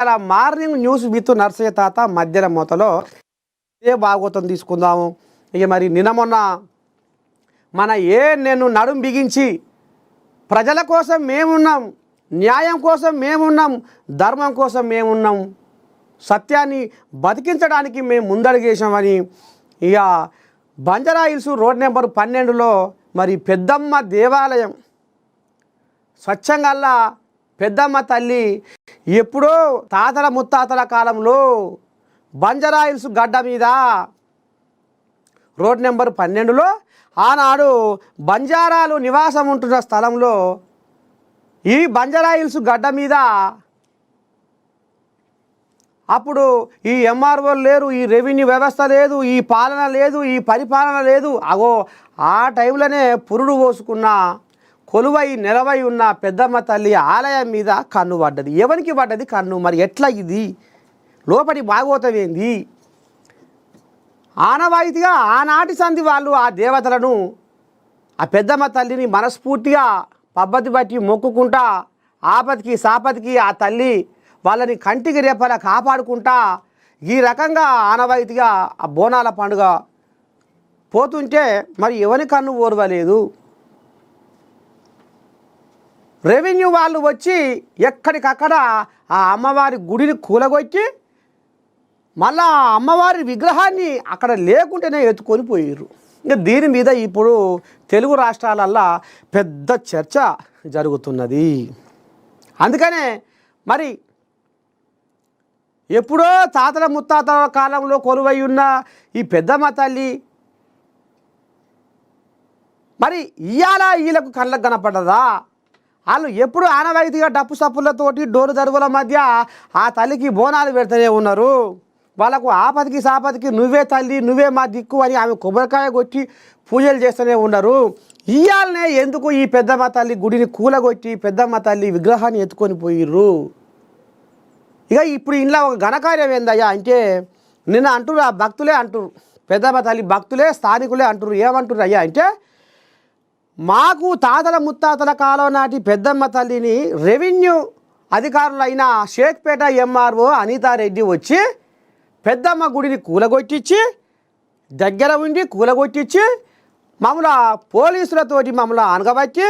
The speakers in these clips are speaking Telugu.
అలా మార్నింగ్ న్యూస్ విత్ నర్సయ్య తాత మధ్యాహ్నం మొత్తలో ఏ భాగవతం తీసుకుందాము. ఇక మరి నిన్న మొన్న మన నేను నడుం బిగించి ప్రజల కోసం మేమున్నాం, న్యాయం కోసం మేమున్నాం, ధర్మం కోసం మేమున్నాం, సత్యాన్ని బతికించడానికి మేము ముందడుగేసామని ఇక బంజారా హిల్స్ రోడ్ నెంబర్ 12లో మరి పెద్దమ్మ దేవాలయం స్వచ్ఛంగా పెద్దమ్మ తల్లి ఎప్పుడో తాతల ముత్తాతల కాలంలో బంజారా హిల్స్ గడ్డ మీద రోడ్ నెంబర్ 12లో ఆనాడు బంజారాలు నివాసం ఉంటున్న స్థలంలో ఈ బంజారా హిల్స్ గడ్డ మీద అప్పుడు ఈ ఎంఆర్ఓలు లేరు, ఈ రెవెన్యూ వ్యవస్థ లేదు, ఈ పాలన లేదు, ఈ పరిపాలన లేదు. అగో ఆ టైంలోనే పురుడు పోసుకున్న కొలువై నెలవై ఉన్న పెద్దమ్మ తల్లి ఆలయం మీద కన్ను పడ్డది. ఎవరికి పడ్డది కన్ను? మరి ఎట్లా ఇది లోపలి భాగవతం ఏంది? ఆనవాయితీగా ఆనాటి సంధి వాళ్ళు ఆ దేవతలను ఆ పెద్దమ్మ తల్లిని మనస్ఫూర్తిగా పద్ధతి బట్టి మొక్కుకుంటా ఆపతికి సాపతికి ఆ తల్లి వాళ్ళని కంటికి రేపలా కాపాడుకుంటా ఈ రకంగా ఆనవాయితీగా ఆ బోనాల పండుగ పోతుంటే మరి ఎవరి కన్ను ఓర్వలేదు. రెవెన్యూ వాళ్ళు వచ్చి ఎక్కడికక్కడ ఆ అమ్మవారి గుడిని కూలగొట్టి మళ్ళా ఆ అమ్మవారి విగ్రహాన్ని అక్కడ లేకుంటేనే ఎత్తుకొని పోయారు. ఇంకా దీని మీద ఇప్పుడు తెలుగు రాష్ట్రాలల్లో పెద్ద చర్చ జరుగుతున్నది. అందుకనే మరి ఎప్పుడో తాతల ముత్తాతల కాలంలో కొలువై ఉన్న ఈ పెద్దమ్మ తల్లి మరి ఇవాళ వీళ్ళకు కళ్ళకు కనపడ్డదా? వాళ్ళు ఎప్పుడు ఆనవాయితీగా డప్పు సప్పులతోటి డోరు దరువుల మధ్య ఆ తల్లికి బోనాలు పెడుతూనే ఉన్నారు. వాళ్ళకు ఆపతికి సాపతికి నువ్వే తల్లి నువ్వే మా దిక్కు అని ఆమె కొబ్బరికాయ కొట్టి పూజలు చేస్తూనే ఉన్నారు. ఇవాళనే ఎందుకు ఈ పెద్దమ్మ తల్లి గుడిని కూలగొట్టి పెద్దమ్మ తల్లి విగ్రహాన్ని ఎత్తుకొని పోయిర్రు? ఇక ఇప్పుడు ఇంట్లో ఒక ఘనకార్యం ఏందయ్యా అంటే నిన్న అంటున్నారు, ఆ భక్తులే అంటున్నారు, పెద్దమ్మ తల్లి భక్తులే స్థానికులే అంటున్నారు. ఏమంటున్నారు అయ్యా అంటే మాకు తాతల ముత్తాతల కాలం నాటి పెద్దమ్మ తల్లిని రెవెన్యూ అధికారులైన షేక్పేట ఎంఆర్ఓ అనితారెడ్డి వచ్చి పెద్దమ్మ గుడిని కూలగొట్టించి దగ్గర ఉండి కూలగొట్టించి మమ్మల్ని పోలీసులతోటి మమ్మల్ని అనగబట్టి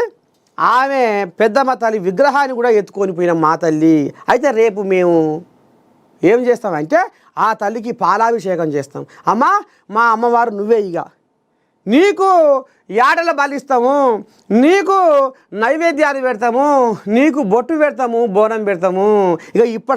ఆమె పెద్దమ్మ తల్లి విగ్రహాన్ని కూడా ఎత్తుకొని పోయిన మా తల్లి. అయితే రేపు మేము ఏం చేస్తామంటే ఆ తల్లికి పాలాభిషేకం చేస్తాం. అమ్మా మా అమ్మవారు నువ్వే, ఇక నీకు యాటల బలిస్తాము, నీకు నైవేద్యాలు పెడతాము, నీకు బొట్టు పెడతాము, బోనం పెడతాము. ఇక ఇప్పటి